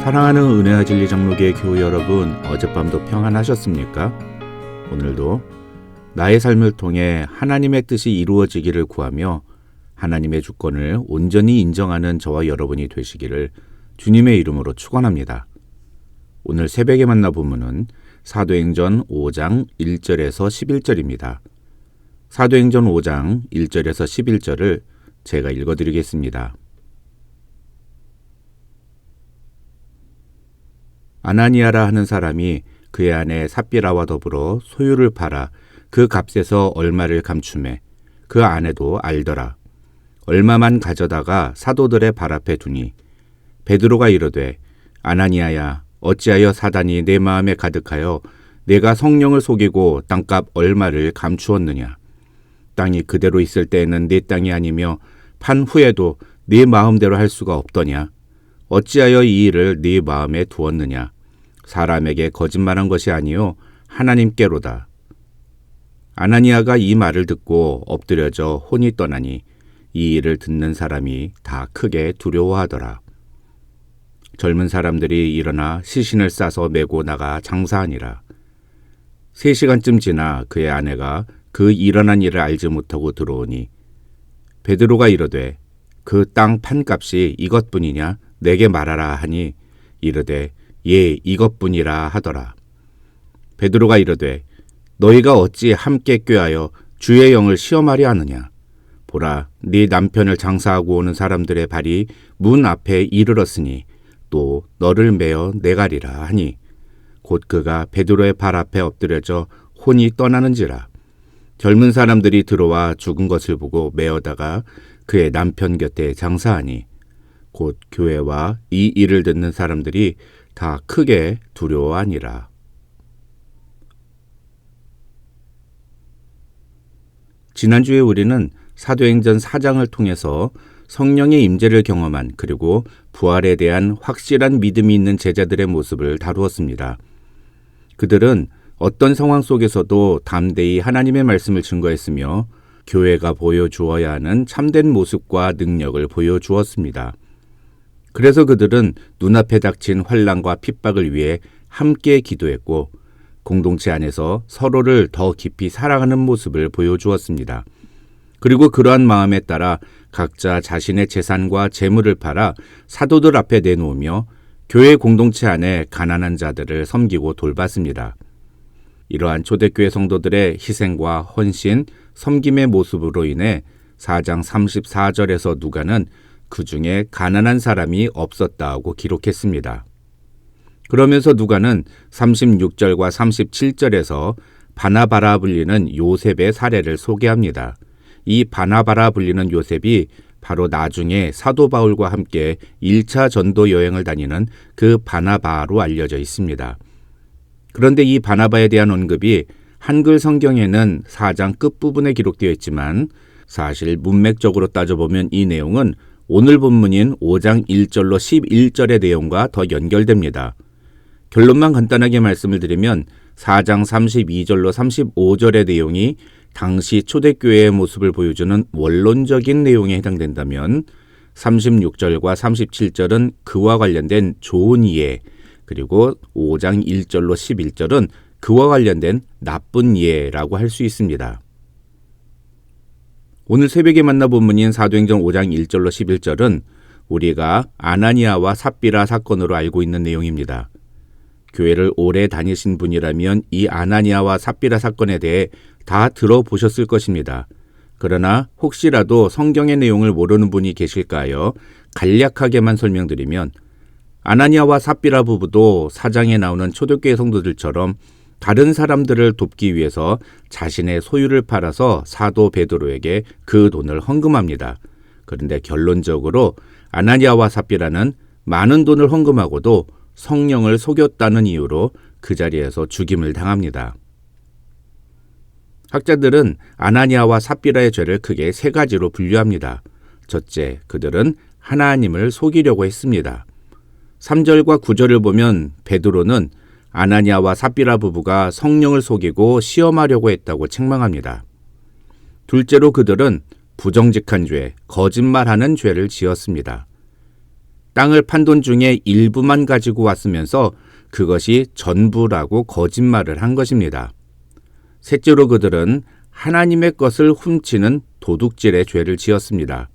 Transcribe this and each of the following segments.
사랑하는 은혜와 진리 장로교회 교우 여러분, 어젯밤도 평안하셨습니까? 오늘도 나의 삶을 통해 하나님의 뜻이 이루어지기를 구하며 하나님의 주권을 온전히 인정하는 저와 여러분이 되시기를 주님의 이름으로 축원합니다. 오늘 새벽에 만나 본문은 사도행전 5장 1절에서 11절입니다. 사도행전 5장 1절에서 11절을 제가 읽어드리겠습니다. 아나니아라 하는 사람이 그의 아내 삽비라와 더불어 소유를 팔아 그 값에서 얼마를 감추매 그 아내도 알더라. 얼마만 가져다가 사도들의 발 앞에 두니 베드로가 이르되 아나니아야 어찌하여 사단이 내 마음에 가득하여 내가 성령을 속이고 땅값 얼마를 감추었느냐. 땅이 그대로 있을 때에는 네 땅이 아니며 판 후에도 네 마음대로 할 수가 없더냐. 어찌하여 이 일을 네 마음에 두었느냐. 사람에게 거짓말한 것이 아니요 하나님께로다. 아나니아가 이 말을 듣고 엎드려져 혼이 떠나니 이 일을 듣는 사람이 다 크게 두려워하더라. 젊은 사람들이 일어나 시신을 싸서 메고 나가 장사하니라. 3시간쯤 지나 그의 아내가 그 일어난 일을 알지 못하고 들어오니 베드로가 이르되 그 땅 판값이 이것뿐이냐 내게 말하라 하니 이르되 예 이것뿐이라 하더라. 베드로가 이르되 너희가 어찌 함께 꾀하여 주의 영을 시험하려 하느냐. 보라 네 남편을 장사하고 오는 사람들의 발이 문 앞에 이르렀으니 또 너를 메어 내가리라 하니 곧 그가 베드로의 발 앞에 엎드려져 혼이 떠나는지라. 젊은 사람들이 들어와 죽은 것을 보고 메어다가 그의 남편 곁에 장사하니 곧 교회와 이 일을 듣는 사람들이 다 크게 두려워하니라. 지난주에 우리는 사도행전 4장을 통해서 성령의 임재를 경험한 그리고 부활에 대한 확실한 믿음이 있는 제자들의 모습을 다루었습니다. 그들은 어떤 상황 속에서도 담대히 하나님의 말씀을 증거했으며 교회가 보여주어야 하는 참된 모습과 능력을 보여주었습니다. 그래서 그들은 눈앞에 닥친 환난과 핍박을 위해 함께 기도했고 공동체 안에서 서로를 더 깊이 사랑하는 모습을 보여주었습니다. 그리고 그러한 마음에 따라 각자 자신의 재산과 재물을 팔아 사도들 앞에 내놓으며 교회 공동체 안에 가난한 자들을 섬기고 돌봤습니다. 이러한 초대교회 성도들의 희생과 헌신, 섬김의 모습으로 인해 4장 34절에서 누가는 그 중에 가난한 사람이 없었다고 기록했습니다. 그러면서 누가는 36절과 37절에서 바나바라 불리는 요셉의 사례를 소개합니다. 이 바나바라 불리는 요셉이 바로 나중에 사도 바울과 함께 1차 전도 여행을 다니는 그 바나바로 알려져 있습니다. 그런데 이 바나바에 대한 언급이 한글 성경에는 4장 끝부분에 기록되어 있지만 사실 문맥적으로 따져보면 이 내용은 오늘 본문인 5장 1절로 11절의 내용과 더 연결됩니다. 결론만 간단하게 말씀을 드리면 4장 32절로 35절의 내용이 당시 초대교회의 모습을 보여주는 원론적인 내용에 해당된다면 36절과 37절은 그와 관련된 좋은 이해, 그리고 5장 1절로 11절은 그와 관련된 나쁜 이해라고 할 수 있습니다. 오늘 새벽에 만나 본문인 사도행전 5장 1절로 11절은 우리가 아나니아와 삽비라 사건으로 알고 있는 내용입니다. 교회를 오래 다니신 분이라면 이 아나니아와 삽비라 사건에 대해 다 들어보셨을 것입니다. 그러나 혹시라도 성경의 내용을 모르는 분이 계실까 하여 간략하게만 설명드리면 아나니아와 삽비라 부부도 4장에 나오는 초대교회 성도들처럼 다른 사람들을 돕기 위해서 자신의 소유를 팔아서 사도 베드로에게 그 돈을 헌금합니다. 그런데 결론적으로 아나니아와 삽비라는 많은 돈을 헌금하고도 성령을 속였다는 이유로 그 자리에서 죽임을 당합니다. 학자들은 아나니아와 삽비라의 죄를 크게 3가지로 분류합니다. 첫째, 그들은 하나님을 속이려고 했습니다. 3절과 9절을 보면 베드로는 아나니아와 삽비라 부부가 성령을 속이고 시험하려고 했다고 책망합니다. 둘째로 그들은 부정직한 죄, 거짓말하는 죄를 지었습니다. 땅을 판 돈 중에 일부만 가지고 왔으면서 그것이 전부라고 거짓말을 한 것입니다. 셋째로 그들은 하나님의 것을 훔치는 도둑질의 죄를 지었습니다.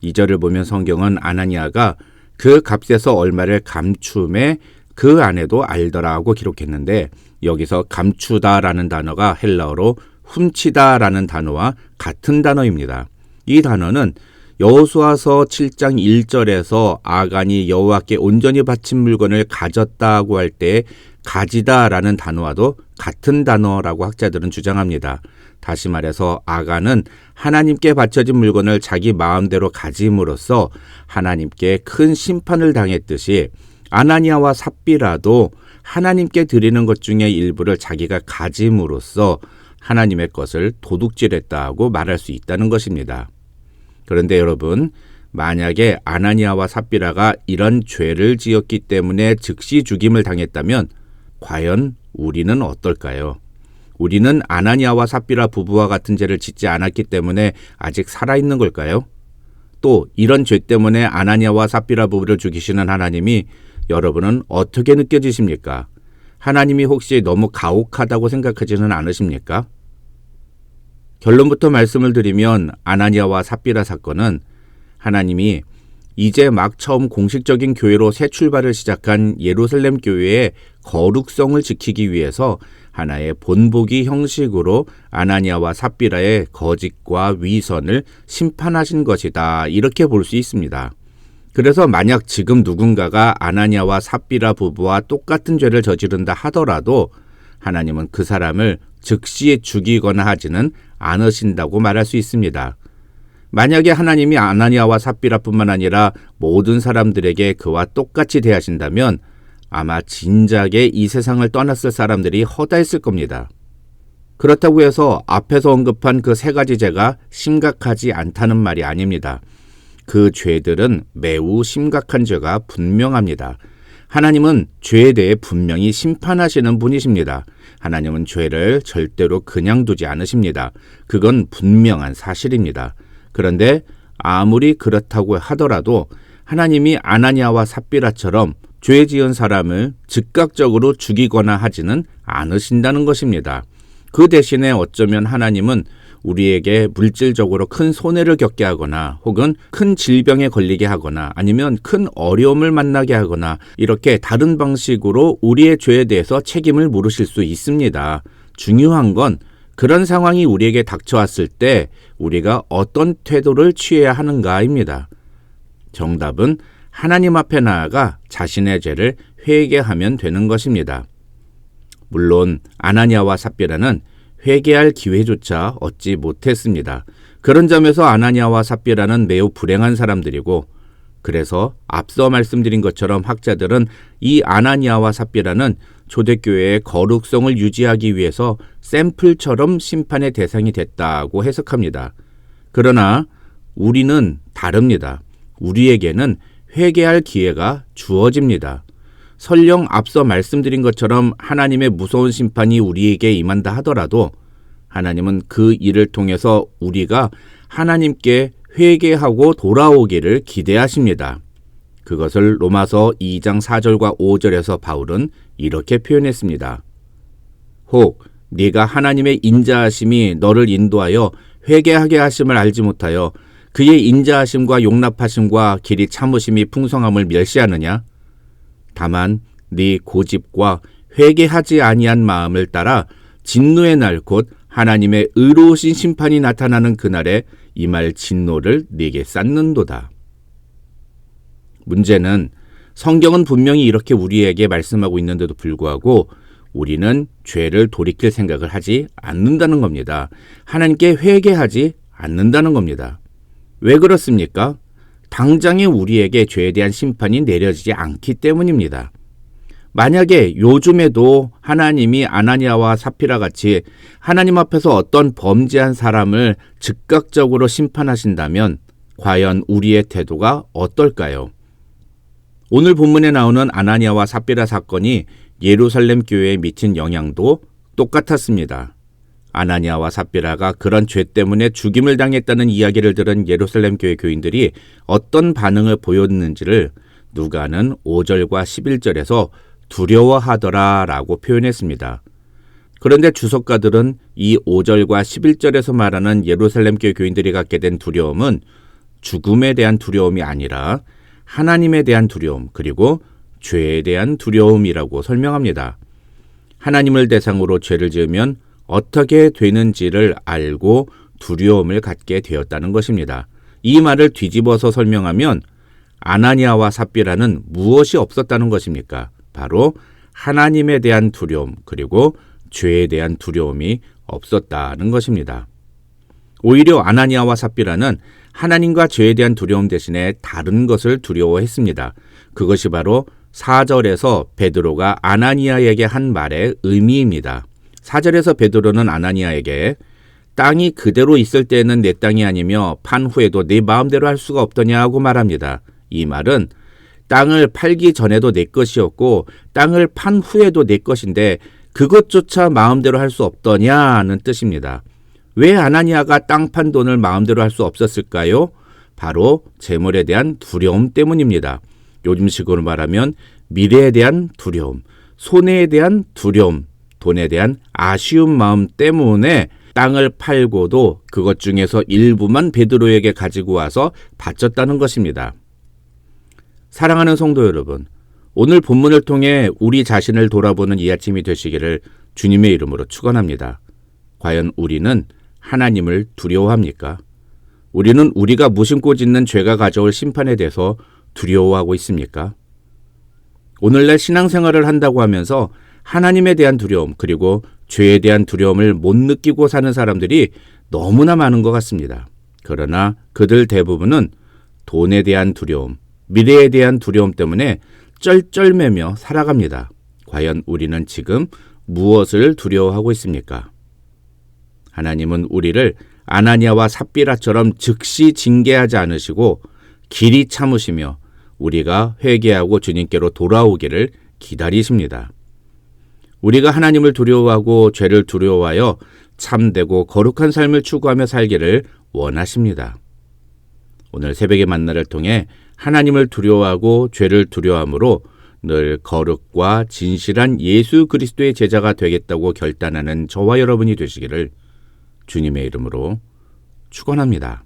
2절을 보면 성경은 아나니아가 그 값에서 얼마를 감춤에 그 아내도 알더라고 기록했는데, 여기서 감추다라는 단어가 헬라어로 훔치다라는 단어와 같은 단어입니다. 이 단어는 여호수아서 7장 1절에서 아간이 여호와께 온전히 바친 물건을 가졌다고 할 때 가지다라는 단어와도 같은 단어라고 학자들은 주장합니다. 다시 말해서 아간은 하나님께 바쳐진 물건을 자기 마음대로 가짐으로써 하나님께 큰 심판을 당했듯이 아나니아와 삽비라도 하나님께 드리는 것 중에 일부를 자기가 가짐으로써 하나님의 것을 도둑질했다고 말할 수 있다는 것입니다. 그런데 여러분, 만약에 아나니아와 삽비라가 이런 죄를 지었기 때문에 즉시 죽임을 당했다면 과연 우리는 어떨까요? 우리는 아나니아와 삽비라 부부와 같은 죄를 짓지 않았기 때문에 아직 살아있는 걸까요? 또 이런 죄 때문에 아나니아와 삽비라 부부를 죽이시는 하나님이 여러분은 어떻게 느껴지십니까? 하나님이 혹시 너무 가혹하다고 생각하지는 않으십니까? 결론부터 말씀을 드리면 아나니아와 삽비라 사건은 하나님이 이제 막 처음 공식적인 교회로 새 출발을 시작한 예루살렘 교회의 거룩성을 지키기 위해서 하나의 본보기 형식으로 아나니아와 삽비라의 거짓과 위선을 심판하신 것이다, 이렇게 볼 수 있습니다. 그래서 만약 지금 누군가가 아나니아와 삽비라 부부와 똑같은 죄를 저지른다 하더라도 하나님은 그 사람을 즉시 죽이거나 하지는 않으신다고 말할 수 있습니다. 만약에 하나님이 아나니아와 삽비라뿐만 아니라 모든 사람들에게 그와 똑같이 대하신다면 아마 진작에 이 세상을 떠났을 사람들이 허다했을 겁니다. 그렇다고 해서 앞에서 언급한 그 세 가지 죄가 심각하지 않다는 말이 아닙니다. 그 죄들은 매우 심각한 죄가 분명합니다. 하나님은 죄에 대해 분명히 심판하시는 분이십니다. 하나님은 죄를 절대로 그냥 두지 않으십니다. 그건 분명한 사실입니다. 그런데 아무리 그렇다고 하더라도 하나님이 아나니아와 삽비라처럼 죄 지은 사람을 즉각적으로 죽이거나 하지는 않으신다는 것입니다. 그 대신에 어쩌면 하나님은 우리에게 물질적으로 큰 손해를 겪게 하거나 혹은 큰 질병에 걸리게 하거나 아니면 큰 어려움을 만나게 하거나 이렇게 다른 방식으로 우리의 죄에 대해서 책임을 물으실 수 있습니다. 중요한 건 그런 상황이 우리에게 닥쳐왔을 때 우리가 어떤 태도를 취해야 하는가입니다. 정답은 하나님 앞에 나아가 자신의 죄를 회개하면 되는 것입니다. 물론 아나니아와 삽비라는 회개할 기회조차 얻지 못했습니다. 그런 점에서 아나니아와 삽비라는 매우 불행한 사람들이고, 그래서 앞서 말씀드린 것처럼 학자들은 이 아나니아와 삽비라는 초대교회의 거룩성을 유지하기 위해서 샘플처럼 심판의 대상이 됐다고 해석합니다. 그러나 우리는 다릅니다. 우리에게는 회개할 기회가 주어집니다. 설령 앞서 말씀드린 것처럼 하나님의 무서운 심판이 우리에게 임한다 하더라도 하나님은 그 일을 통해서 우리가 하나님께 회개하고 돌아오기를 기대하십니다. 그것을 로마서 2장 4절과 5절에서 바울은 이렇게 표현했습니다. 혹 네가 하나님의 인자하심이 너를 인도하여 회개하게 하심을 알지 못하여 그의 인자하심과 용납하심과 길이 참으심이 풍성함을 멸시하느냐? 다만 네 고집과 회개하지 아니한 마음을 따라 진노의 날 곧 하나님의 의로우신 심판이 나타나는 그날에 임할 진노를 네게 쌓는도다. 문제는 성경은 분명히 이렇게 우리에게 말씀하고 있는데도 불구하고 우리는 죄를 돌이킬 생각을 하지 않는다는 겁니다. 하나님께 회개하지 않는다는 겁니다. 왜 그렇습니까? 당장에 우리에게 죄에 대한 심판이 내려지지 않기 때문입니다. 만약에 요즘에도 하나님이 아나니아와 삽비라 같이 하나님 앞에서 어떤 범죄한 사람을 즉각적으로 심판하신다면 과연 우리의 태도가 어떨까요? 오늘 본문에 나오는 아나니아와 삽비라 사건이 예루살렘 교회에 미친 영향도 똑같았습니다. 아나니아와 삽비라가 그런 죄 때문에 죽임을 당했다는 이야기를 들은 예루살렘 교회 교인들이 어떤 반응을 보였는지를 누가는 5절과 11절에서 두려워하더라 라고 표현했습니다. 그런데 주석가들은 이 5절과 11절에서 말하는 예루살렘 교회 교인들이 갖게 된 두려움은 죽음에 대한 두려움이 아니라 하나님에 대한 두려움 그리고 죄에 대한 두려움이라고 설명합니다. 하나님을 대상으로 죄를 지으면 어떻게 되는지를 알고 두려움을 갖게 되었다는 것입니다. 이 말을 뒤집어서 설명하면 아나니아와 삽비라는 무엇이 없었다는 것입니까? 바로 하나님에 대한 두려움 그리고 죄에 대한 두려움이 없었다는 것입니다. 오히려 아나니아와 삽비라는 하나님과 죄에 대한 두려움 대신에 다른 것을 두려워했습니다. 그것이 바로 4절에서 베드로가 아나니아에게 한 말의 의미입니다. 4절에서 베드로는 아나니아에게 땅이 그대로 있을 때에는 내 땅이 아니며 판 후에도 네 마음대로 할 수가 없더냐고 말합니다. 이 말은 땅을 팔기 전에도 내 것이었고 땅을 판 후에도 내 것인데 그것조차 마음대로 할 수 없더냐는 뜻입니다. 왜 아나니아가 땅 판 돈을 마음대로 할 수 없었을까요? 바로 재물에 대한 두려움 때문입니다. 요즘식으로 말하면 미래에 대한 두려움, 손해에 대한 두려움, 돈에 대한 아쉬운 마음 때문에 땅을 팔고도 그것 중에서 일부만 베드로에게 가지고 와서 바쳤다는 것입니다. 사랑하는 성도 여러분, 오늘 본문을 통해 우리 자신을 돌아보는 이 아침이 되시기를 주님의 이름으로 축원합니다. 과연 우리는 하나님을 두려워합니까? 우리는 우리가 무심코 짓는 죄가 가져올 심판에 대해서 두려워하고 있습니까? 오늘날 신앙생활을 한다고 하면서 하나님에 대한 두려움 그리고 죄에 대한 두려움을 못 느끼고 사는 사람들이 너무나 많은 것 같습니다. 그러나 그들 대부분은 돈에 대한 두려움, 미래에 대한 두려움 때문에 쩔쩔매며 살아갑니다. 과연 우리는 지금 무엇을 두려워하고 있습니까? 하나님은 우리를 아나니아와 삽비라처럼 즉시 징계하지 않으시고 길이 참으시며 우리가 회개하고 주님께로 돌아오기를 기다리십니다. 우리가 하나님을 두려워하고 죄를 두려워하여 참되고 거룩한 삶을 추구하며 살기를 원하십니다. 오늘 새벽의 만나를 통해 하나님을 두려워하고 죄를 두려워함으로 늘 거룩과 진실한 예수 그리스도의 제자가 되겠다고 결단하는 저와 여러분이 되시기를 주님의 이름으로 축원합니다.